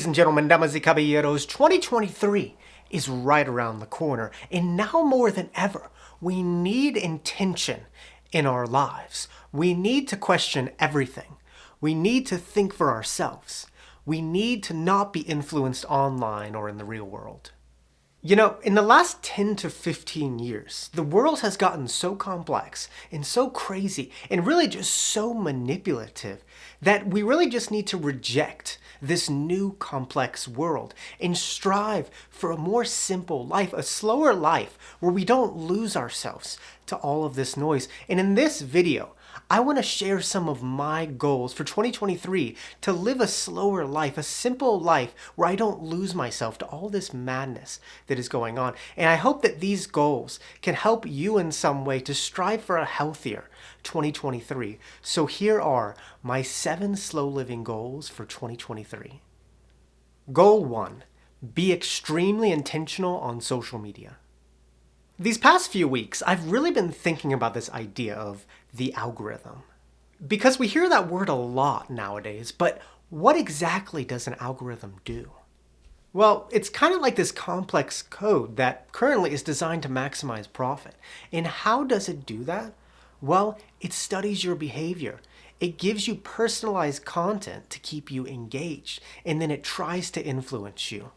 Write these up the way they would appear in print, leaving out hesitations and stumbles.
Ladies and gentlemen, damas y caballeros, 2023 is right around the corner, and now more than ever, we need intention in our lives. We need to question everything. We need to think for ourselves. We need to not be influenced online or in the real world. You know, in the last 10 to 15 years, the world has gotten so complex and so crazy and really just so manipulative that we really just need to reject this new complex world and strive for a more simple life, a slower life where we don't lose ourselves to all of this noise. And in this video, I want to share some of my goals for 2023 to live a slower life, a simple life where I don't lose myself to all this madness that is going on. And I hope that these goals can help you in some way to strive for a healthier 2023. So here are my 7 slow living goals for 2023. Goal 1, be extremely intentional on social media. These past few weeks, I've really been thinking about this idea of the algorithm. Because we hear that word a lot nowadays, but what exactly does an algorithm do? Well, it's kind of like this complex code that currently is designed to maximize profit. And how does it do that? Well, it studies your behavior. It gives you personalized content to keep you engaged, and then it tries to influence you.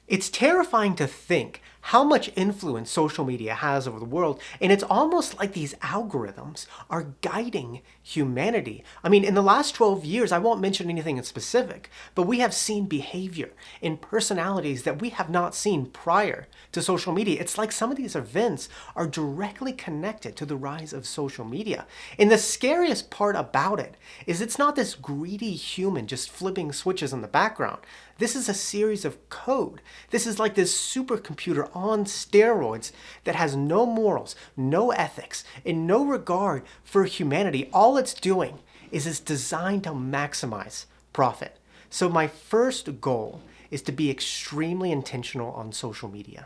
It's terrifying to think how much influence social media has over the world, and it's almost like these algorithms are guiding humanity. I mean, in the last 12 years, I won't mention anything in specific, but we have seen behavior and personalities that we have not seen prior to social media. It's like some of these events are directly connected to the rise of social media. And the scariest part about it is it's not this greedy human just flipping switches in the background. This is a series of code. This is like this supercomputer on steroids that has no morals, no ethics, and no regard for humanity. All it's doing is it's designed to maximize profit. So my first goal is to be extremely intentional on social media.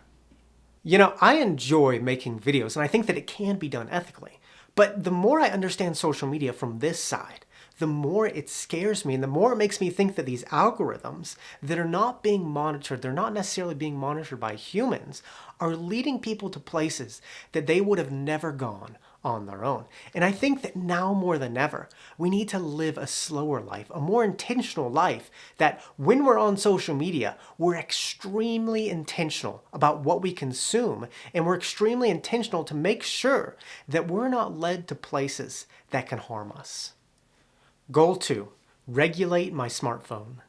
You know, I enjoy making videos, and I think that it can be done ethically. But the more I understand social media from this side, the more it scares me and the more it makes me think that these algorithms that are not being monitored, they're not necessarily being monitored by humans, are leading people to places that they would have never gone on their own. And I think that now more than ever, we need to live a slower life, a more intentional life, that when we're on social media, we're extremely intentional about what we consume, and we're extremely intentional to make sure that we're not led to places that can harm us. Goal 2, regulate my smartphone.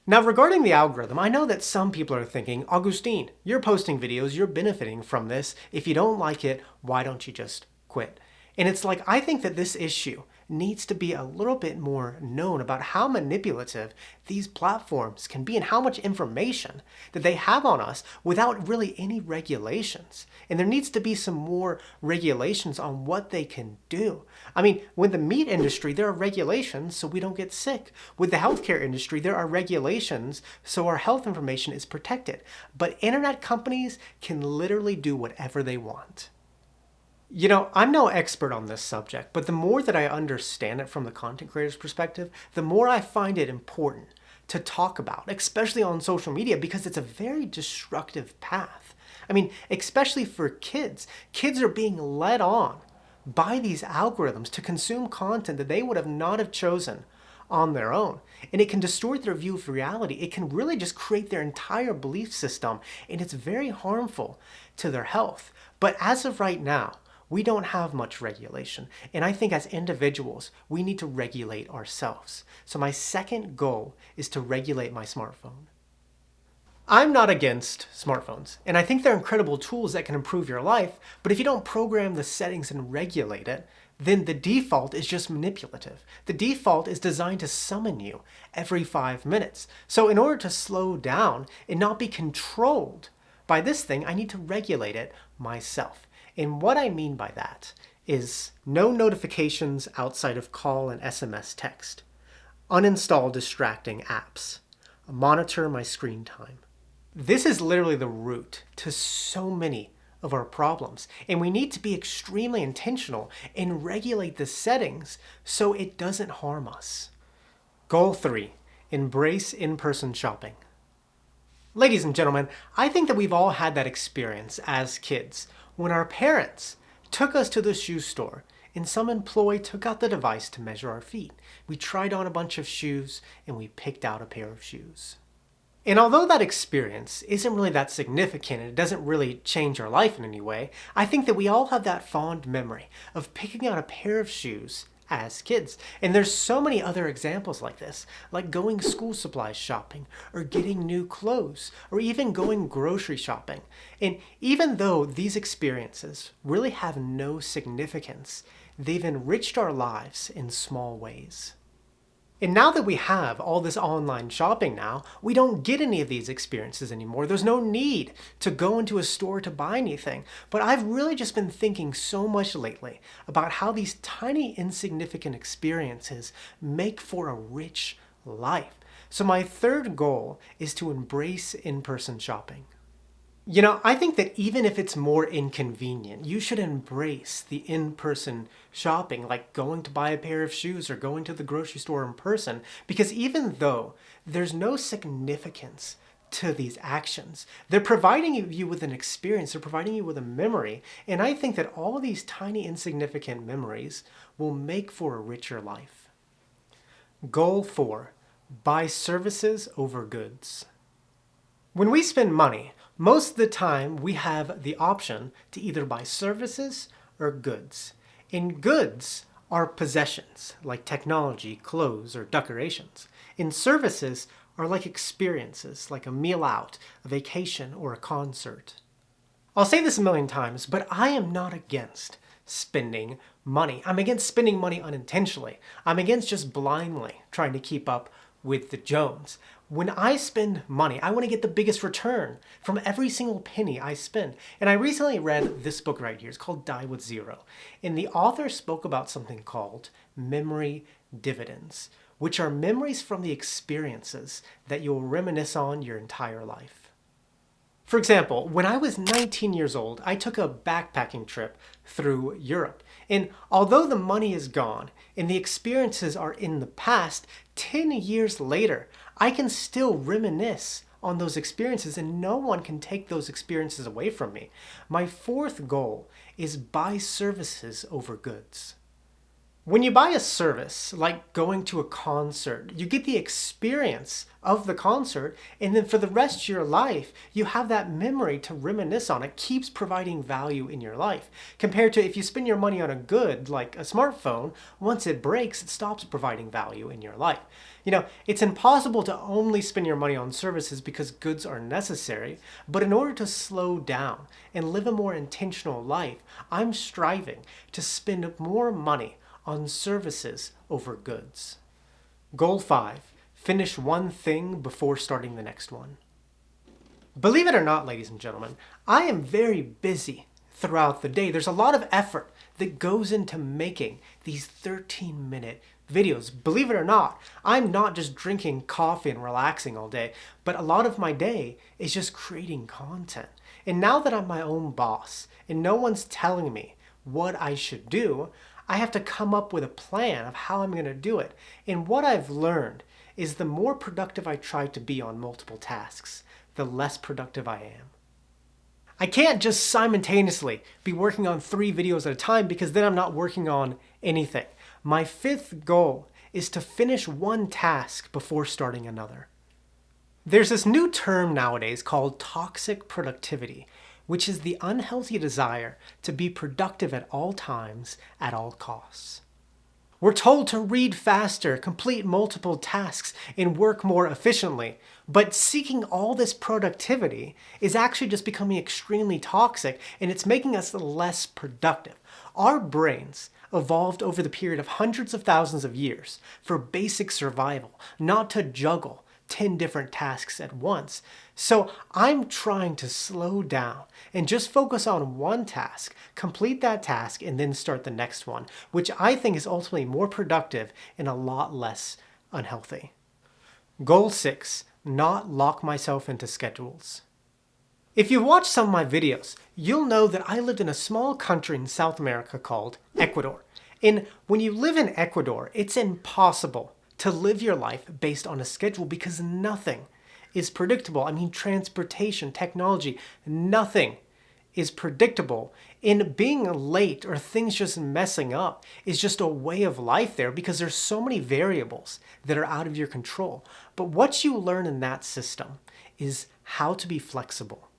Now, regarding the algorithm, I know that some people are thinking, Augustine, you're posting videos, you're benefiting from this. If you don't like it, why don't you just quit? And it's like, I think that this issue needs to be a little bit more known about how manipulative these platforms can be and how much information that they have on us without really any regulations. And there needs to be some more regulations on what they can do. I mean, with the meat industry, there are regulations so we don't get sick. With the healthcare industry, there are regulations so our health information is protected. But internet companies can literally do whatever they want. You know, I'm no expert on this subject, but the more that I understand it from the content creator's perspective, the more I find it important to talk about, especially on social media, because it's a very destructive path. I mean, especially for kids. Kids are being led on by these algorithms to consume content that they would have not have chosen on their own. And it can distort their view of reality. It can really just create their entire belief system, and it's very harmful to their health. But as of right now, we don't have much regulation. And I think as individuals, we need to regulate ourselves. So my second goal is to regulate my smartphone. I'm not against smartphones, and I think they're incredible tools that can improve your life, but if you don't program the settings and regulate it, then the default is just manipulative. The default is designed to summon you every 5 minutes. So in order to slow down and not be controlled by this thing, I need to regulate it myself. And what I mean by that is no notifications outside of call and SMS text, uninstall distracting apps, monitor my screen time. This is literally the root to so many of our problems, and we need to be extremely intentional and regulate the settings so it doesn't harm us. Goal 3, Embrace in-person shopping. Ladies and gentlemen, I think that we've all had that experience as kids when our parents took us to the shoe store and some employee took out the device to measure our feet. We tried on a bunch of shoes and we picked out a pair of shoes. And although that experience isn't really that significant and it doesn't really change our life in any way, I think that we all have that fond memory of picking out a pair of shoes as kids. And there's so many other examples like this, like going school supplies shopping, or getting new clothes, or even going grocery shopping. And even though these experiences really have no significance, they've enriched our lives in small ways. And now that we have all this online shopping now, we don't get any of these experiences anymore. There's no need to go into a store to buy anything. But I've really just been thinking so much lately about how these tiny insignificant experiences make for a rich life. So my third goal is to embrace in-person shopping. You know, I think that even if it's more inconvenient, you should embrace the in-person shopping, like going to buy a pair of shoes or going to the grocery store in person, because even though there's no significance to these actions, they're providing you with an experience, they're providing you with a memory, and I think that all these tiny insignificant memories will make for a richer life. Goal 4, buy services over goods. When we spend money, most of the time we have the option to either buy services or goods. And goods are possessions, like technology, clothes, or decorations. And services are like experiences, like a meal out, a vacation, or a concert. I'll say this a million times, but I am not against spending money. I'm against spending money unintentionally. I'm against just blindly trying to keep up with the Jones. When I spend money, I want to get the biggest return from every single penny I spend. And I recently read this book right here. It's called Die with Zero. And the author spoke about something called memory dividends, which are memories from the experiences that you'll reminisce on your entire life. For example, when I was 19 years old, I took a backpacking trip through Europe. And although the money is gone and the experiences are in the past, 10 years later, I can still reminisce on those experiences and no one can take those experiences away from me. My fourth goal is buy services over goods. When you buy a service, like going to a concert, you get the experience of the concert, and then for the rest of your life, you have that memory to reminisce on. It keeps providing value in your life. Compared to if you spend your money on a good, like a smartphone, once it breaks, it stops providing value in your life. You know, it's impossible to only spend your money on services because goods are necessary, but in order to slow down and live a more intentional life, I'm striving to spend more money on services over goods. Goal 5, finish one thing before starting the next one. Believe it or not, ladies and gentlemen, I am very busy throughout the day. There's a lot of effort that goes into making these 13-minute videos. Believe it or not, I'm not just drinking coffee and relaxing all day, but a lot of my day is just creating content. And now that I'm my own boss and no one's telling me what I should do, I have to come up with a plan of how I'm going to do it. And what I've learned is the more productive I try to be on multiple tasks, the less productive I am. I can't just simultaneously be working on 3 videos at a time because then I'm not working on anything. My 5th goal is to finish one task before starting another. There's this new term nowadays called toxic productivity, which is the unhealthy desire to be productive at all times, at all costs. We're told to read faster, complete multiple tasks, and work more efficiently, but seeking all this productivity is actually just becoming extremely toxic, and it's making us less productive. Our brains evolved over the period of hundreds of thousands of years for basic survival, not to juggle 10 different tasks at once. So I'm trying to slow down and just focus on one task, complete that task, and then start the next one, which I think is ultimately more productive and a lot less unhealthy. Goal 6, not lock myself into schedules. If you've watched some of my videos, you'll know that I lived in a small country in South America called Ecuador. And when you live in Ecuador, it's impossible to live your life based on a schedule because nothing is predictable. I mean, transportation, technology, nothing is predictable. And being late or things just messing up is just a way of life there because there's so many variables that are out of your control. But what you learn in that system is how to be flexible.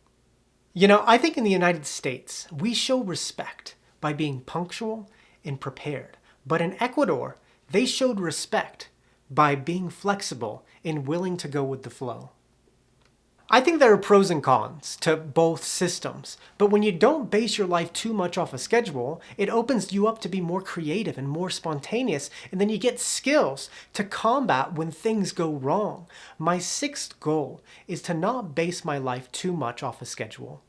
You know, I think in the United States, we show respect by being punctual and prepared. But in Ecuador, they showed respect by being flexible and willing to go with the flow. I think there are pros and cons to both systems, but when you don't base your life too much off a schedule, it opens you up to be more creative and more spontaneous, and then you get skills to combat when things go wrong. My sixth goal is to not base my life too much off a schedule.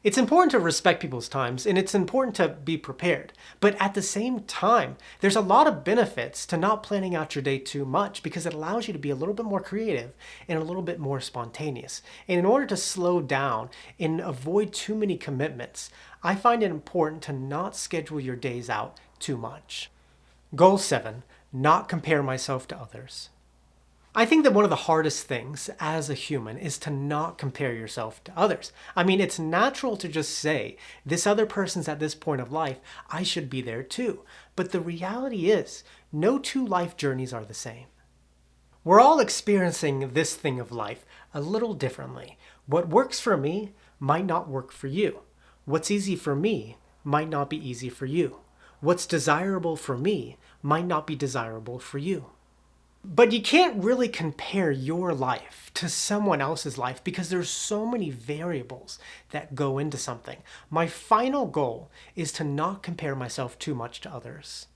It's important to respect people's times, and it's important to be prepared. But at the same time, there's a lot of benefits to not planning out your day too much because it allows you to be a little bit more creative and a little bit more spontaneous. And in order to slow down and avoid too many commitments, I find it important to not schedule your days out too much. Goal 7, not compare myself to others. I think that one of the hardest things as a human is to not compare yourself to others. I mean, it's natural to just say, this other person's at this point of life, I should be there too. But the reality is, no two life journeys are the same. We're all experiencing this thing of life a little differently. What works for me might not work for you. What's easy for me might not be easy for you. What's desirable for me might not be desirable for you. But you can't really compare your life to someone else's life because there's so many variables that go into something. My final goal is to not compare myself too much to others,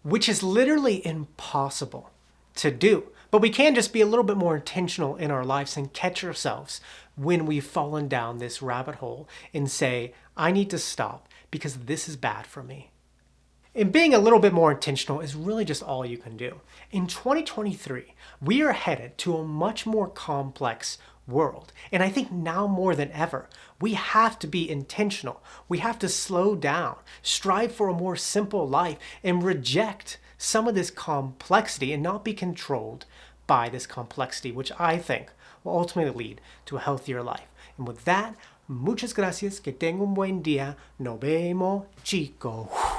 which is literally impossible to do. But we can just be a little bit more intentional in our lives and catch ourselves when we've fallen down this rabbit hole and say, I need to stop because this is bad for me. And being a little bit more intentional is really just all you can do. In 2023, we are headed to a much more complex world. And I think now more than ever, we have to be intentional. We have to slow down, strive for a more simple life, and reject some of this complexity and not be controlled by this complexity, which I think will ultimately lead to a healthier life. And with that, muchas gracias, que tenga un buen día. Nos vemos, chicos.